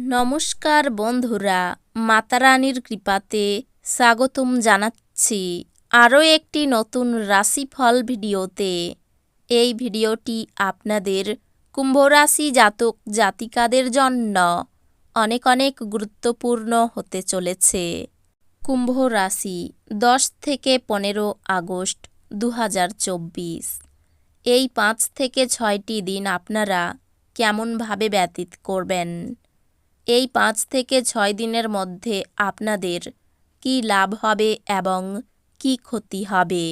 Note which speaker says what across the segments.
Speaker 1: নমস্কার বন্ধুরা, মাতারানীর কৃপাতে স্বাগতম জানাচ্ছি আরও একটি নতুন রাশিফল ভিডিওতে। এই ভিডিওটি আপনাদের কুম্ভ রাশি জাতক জাতিকাদের জন্য অনেক অনেক গুরুত্বপূর্ণ হতে চলেছে। কুম্ভ রাশি 10 থেকে 15 আগস্ট 2024। এই 5 থেকে 6টি দিন আপনারা কেমনভাবে ব্যতীত করবেন? এই 5 থেকে 6 দিনের মধ্যে আপনাদের কি লাভ হবে এবং কি ক্ষতি হবে?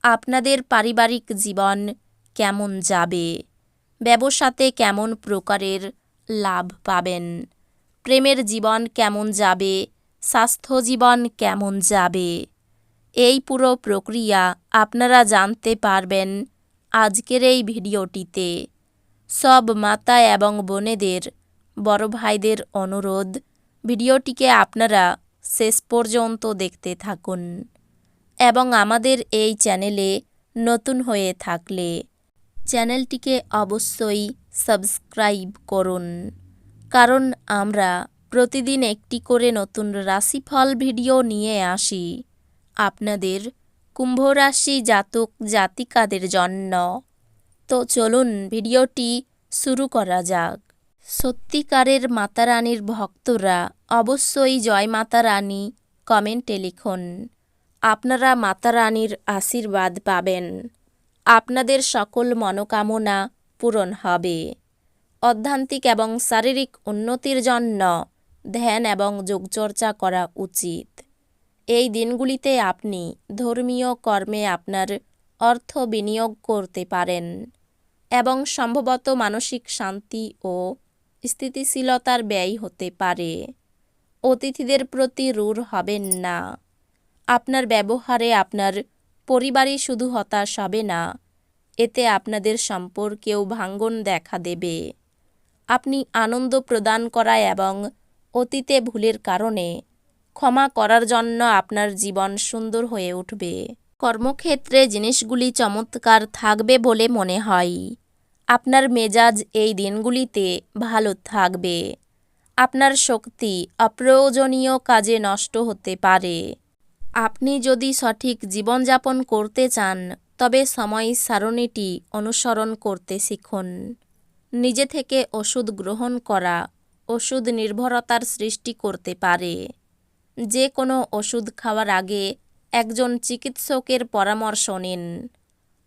Speaker 1: আপনাদের পারিবারিক জীবন কেমন যাবে? ব্যবসাতে কেমন প্রকারের লাভ পাবেন? প্রেমের জীবন কেমন যাবে? স্বাস্থ্য জীবন কেমন যাবে? এই পুরো প্রক্রিয়া আপনারা জানতে পারবেন আজকের এই ভিডিওটিতে। সব মাতা এবং বোনেদের, বড় ভাইদের অনুরোধ, ভিডিওটিকে আপনারা শেষ পর্যন্ত দেখতে থাকুন এবং আমাদের এই চ্যানেলে নতুন হয়ে থাকলে চ্যানেলটিকে অবশ্যই সাবস্ক্রাইব করুন, কারণ আমরা প্রতিদিন একটি করে নতুন রাশিফল ভিডিও নিয়ে আসি আপনাদের কুম্ভ রাশি জাতক জাতিকাদের জন্য। তো চলুন ভিডিওটি শুরু করা যাক। সত্যিকারের মাতারানীর ভক্তরা অবশ্যই জয় মাতা রানী কমেন্টে লিখুন। আপনারা মাতারানীর আশীর্বাদ পাবেন। আপনাদের সকল মনোকামনা পূরণ হবে। অধ্যাত্মিক এবং শারীরিক উন্নতির জন্য ধ্যান এবং যোগচর্চা করা উচিত। এই দিনগুলিতে আপনি ধর্মীয় কর্মে আপনার অর্থ বিনিয়োগ করতে পারেন এবং সম্ভবত মানসিক শান্তি ও স্থিতিশীলতার ব্যয় হতে পারে। অতিথিদের প্রতি রূঢ় হবেন না। আপনার ব্যবহারে আপনার পরিবারই শুধু হতাশ হবে না, এতে আপনাদের সম্পর্কেও ভাঙ্গন দেখা দেবে। আপনি আনন্দ প্রদান করা এবং অতীতে ভুলের কারণে ক্ষমা করার জন্য আপনার জীবন সুন্দর হয়ে উঠবে। কর্মক্ষেত্রে জিনিসগুলি চমৎকার থাকবে বলে মনে হয়। আপনার মেজাজ এই দিনগুলিতে ভালো থাকবে। আপনার শক্তি অপ্রয়োজনীয় কাজে নষ্ট হতে পারে। আপনি যদি সঠিক জীবনযাপন করতে চান, তবে সময় সারণীটি অনুসরণ করতে শিখুন। নিজে থেকে ওষুধ গ্রহণ করা ওষুধ নির্ভরতার সৃষ্টি করতে পারে। যে কোনো ওষুধ খাওয়ার আগে একজন চিকিৎসকের পরামর্শ নিন,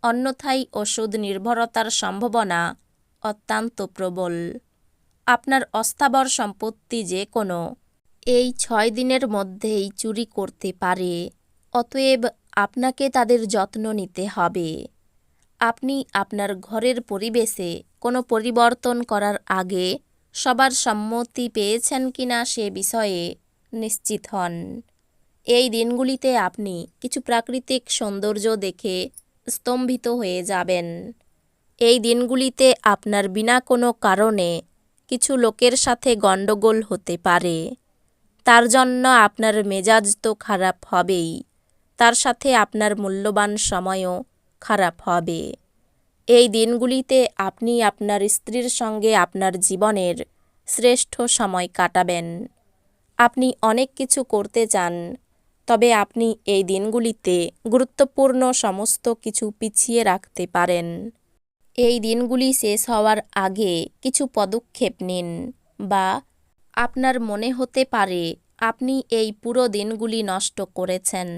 Speaker 1: অন্যথায় ওষুধ নির্ভরতার সম্ভাবনা অত্যন্ত প্রবল। আপনার অস্থাবর সম্পত্তি যে কোনো এই 6 দিনের মধ্যেই চুরি করতে পারে, অতএব আপনাকে তাদের যত্ন নিতে হবে। আপনি আপনার ঘরের পরিবেশে কোনো পরিবর্তন করার আগে সবার সম্মতি পেয়েছেন কিনা সে বিষয়ে নিশ্চিত হন। এই দিনগুলিতে আপনি কিছু প্রাকৃতিক সৌন্দর্য দেখে স্তম্ভিত হয়ে যাবেন। এই দিনগুলিতে আপনার বিনা কোনো কারণে কিছু লোকের সাথে গণ্ডগোল হতে পারে। তার জন্য আপনার মেজাজ তো খারাপ হবেই, তার সাথে আপনার মূল্যবান সময়ও খারাপ হবে। এই দিনগুলিতে আপনি আপনার স্ত্রীর সঙ্গে আপনার জীবনের শ্রেষ্ঠ সময় কাটাবেন। আপনি অনেক কিছু করতে চান, তবে আপনি এই দিনগুলিতে গুরুত্বপূর্ণ সমস্ত কিছু পিছিয়ে রাখতে পারেন। এই দিনগুলি শেষ হওয়ার আগে কিছু পদক্ষেপ নিন, বা আপনার মনে হতে পারে আপনি এই পুরো দিনগুলি নষ্ট করেছেন।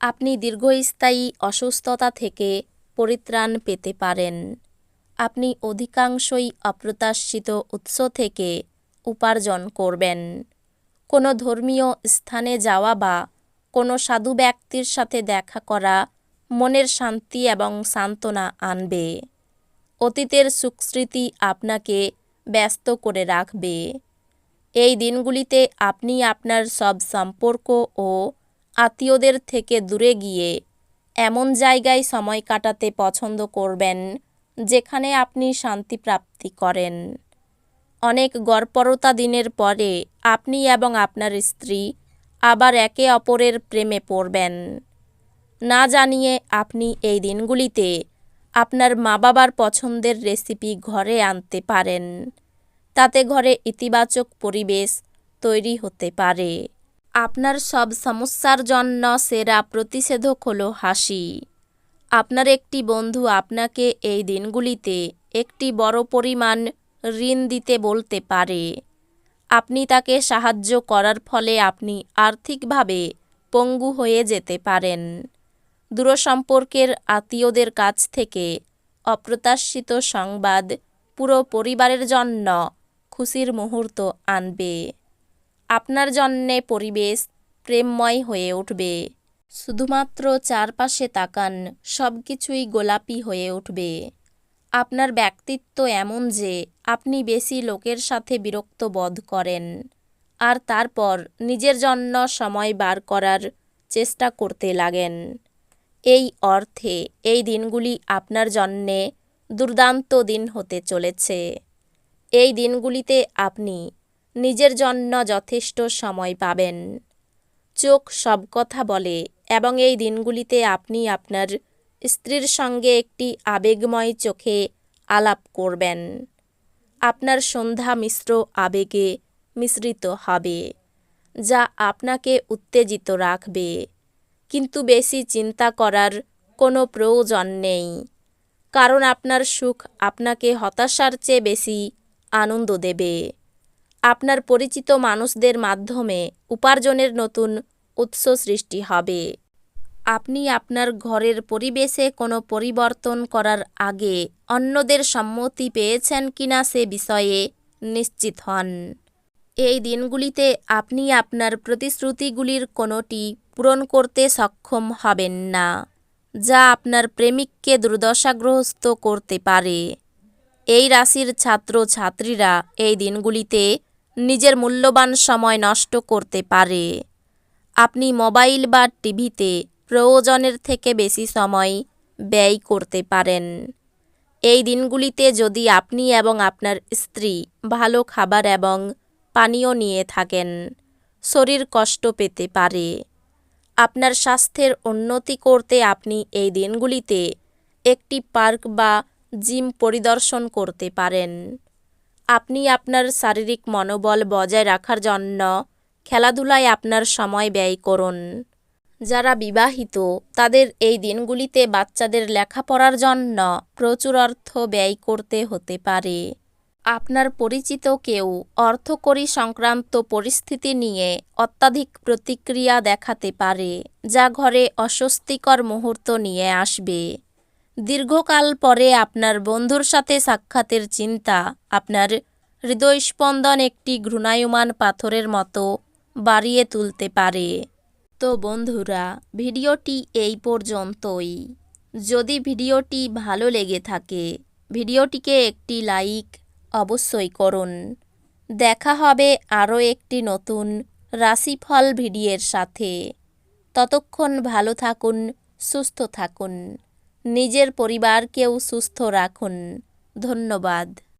Speaker 1: আপনি দীর্ঘস্থায়ী অসুস্থতা থেকে পরিত্রাণ পেতে পারেন। আপনি অধিকাংশই অপ্রত্যাশিত উৎস থেকে উপার্জন করবেন। কোনো ধর্মীয় স্থানে যাওয়া বা কোনো সাধু ব্যক্তির সাথে দেখা করা মনের শান্তি এবং সান্ত্বনা আনবে। অতীতের সুখস্মৃতি আপনাকে ব্যস্ত করে রাখবে। এই দিনগুলিতে আপনি আপনার সব সম্পর্ক ও আত্মীয়দের থেকে দূরে গিয়ে এমন জায়গায় সময় কাটাতে পছন্দ করবেন যেখানে আপনি শান্তি প্রাপ্তি করেন। অনেক গড়পড়তা দিনের পরে আপনি এবং আপনার স্ত্রী আবার একে অপরের প্রেমে পড়বেন। না জানিয়ে আপনি এই দিনগুলিতে আপনার মা বাবার পছন্দের রেসিপি ঘরে আনতে পারেন। তাতে ঘরে ইতিবাচক পরিবেশ তৈরি হতে পারে। আপনার সব সমস্যার জন্য সেরা প্রতিষেধক হলো হাসি। আপনার একটি বন্ধু আপনাকে এই দিনগুলিতে একটি বড় পরিমাণ ঋণ দিতে বলতে পারে। আপনি তাকে সাহায্য করার ফলে আপনি আর্থিকভাবে পঙ্গু হয়ে যেতে পারেন। দূরসম্পর্কের আত্মীয়দের কাছ থেকে অপ্রত্যাশিত সংবাদ পুরো পরিবারের জন্য খুশির মুহূর্ত আনবে। আপনার জন্যে পরিবেশ প্রেমময় হয়ে উঠবে। শুধুমাত্র চারপাশে তাকান, সব কিছুই গোলাপি হয়ে উঠবে। আপনার ব্যক্তিত্ব এমন যে আপনি বেশি লোকের সাথে বিরক্ত বোধ করেন, আর তারপর নিজের জন্য সময় বার করার চেষ্টা করতে লাগেন। এই অর্থে এই দিনগুলি আপনার জন্যে দুর্দান্ত দিন হতে চলেছে। এই দিনগুলিতে আপনি নিজের জন্য যথেষ্ট সময় পাবেন। চোখ সব কথা বলে এবং এই দিনগুলিতে আপনি আপনার স্ত্রীর সঙ্গে একটি আবেগময় চোখে আলাপ করবেন। আপনার সন্ধ্যা মিশ্র আবেগে মিশ্রিত হবে, যা আপনাকে উত্তেজিত রাখবে, কিন্তু বেশি চিন্তা করার কোনো প্রয়োজন নেই, কারণ আপনার সুখ আপনাকে হতাশার চেয়ে বেশি আনন্দ দেবে। আপনার পরিচিত মানুষদের মাধ্যমে উপার্জনের নতুন উৎস সৃষ্টি হবে। আপনি আপনার ঘরের পরিবেশে কোনো পরিবর্তন করার আগে অন্যদের সম্মতি পেয়েছেন কিনা সে বিষয়ে নিশ্চিত হন। এই দিনগুলিতে আপনি আপনার প্রতিশ্রুতিগুলির কোনোটি পূরণ করতে সক্ষম হবেন না, যা আপনার প্রেমিককে দুর্দশাগ্রস্ত করতে পারে। এই রাশির ছাত্রছাত্রীরা এই দিনগুলিতে নিজের মূল্যবান সময় নষ্ট করতে পারে। আপনি মোবাইল বা টিভিতে প্রয়োজনের থেকে বেশি সময় ব্যয় করতে পারেন। এই দিনগুলিতে যদি আপনি এবং আপনার স্ত্রী ভালো খাবার এবং পানীয় নিয়ে থাকেন, শরীর কষ্ট পেতে পারে। আপনার স্বাস্থ্যের উন্নতি করতে আপনি এই দিনগুলিতে একটি পার্ক বা জিম পরিদর্শন করতে পারেন। আপনি আপনার শারীরিক মনোবল বজায় রাখার জন্য খেলাধুলায় আপনার সময় ব্যয় করুন। যারা বিবাহিত তাদের এই দিনগুলিতে বাচ্চাদের লেখাপড়ার জন্য প্রচুর অর্থ ব্যয় করতে হতে পারে। আপনার পরিচিত কেউ অর্থকরী সংক্রান্ত পরিস্থিতি নিয়ে অত্যাধিক প্রতিক্রিয়া দেখাতে পারে, যা ঘরে অস্বস্তিকর মুহূর্ত নিয়ে আসবে। দীর্ঘকাল পরে আপনার বন্ধুর সাথে সাক্ষাতের চিন্তা আপনার হৃদয়স্পন্দন একটি ঘূর্ণায়মান পাথরের মতো বাড়িয়ে তুলতে পারে। তো বন্ধুরা, ভিডিওটি এই পর্যন্তই। যদি ভিডিওটি ভালো লেগে থাকে, ভিডিওটিকে একটি লাইক অবশ্যই করুন। দেখা হবে আরও একটি নতুন রাশিফল ভিডিওর সাথে। ততক্ষণ ভালো থাকুন, সুস্থ থাকুন, নিজের পরিবারকেও সুস্থ রাখুন। ধন্যবাদ।